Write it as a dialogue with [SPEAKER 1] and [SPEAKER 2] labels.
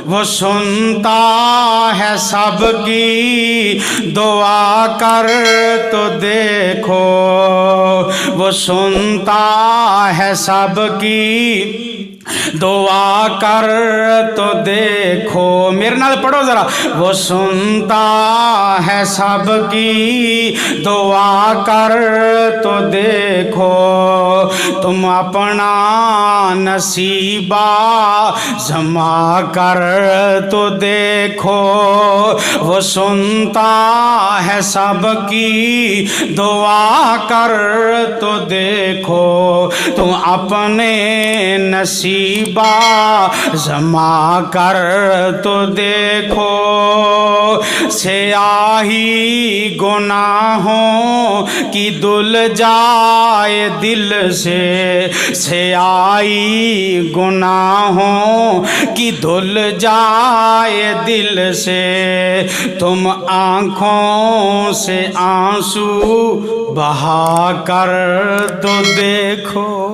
[SPEAKER 1] وہ سنتا ہے سب کی دعا کر تو دیکھو، وہ سنتا ہے سب کی دعا کر تو دیکھو۔ میرے نال پڑھو ذرا، وہ سنتا ہے سب کی دعا کر تو دیکھو، تم اپنا نصیبہ جمع کر تو دیکھو، وہ سنتا ہے سب کی دعا کر تو دیکھو، تم اپنے نصیبہ جمع کر تو دیکھو۔ سیاہی گناہوں کی دھل جائے دل سے، سیاہی گناہوں کی دھل جائے دل سے، تم آنکھوں سے آنسو بہا کر تو دیکھو۔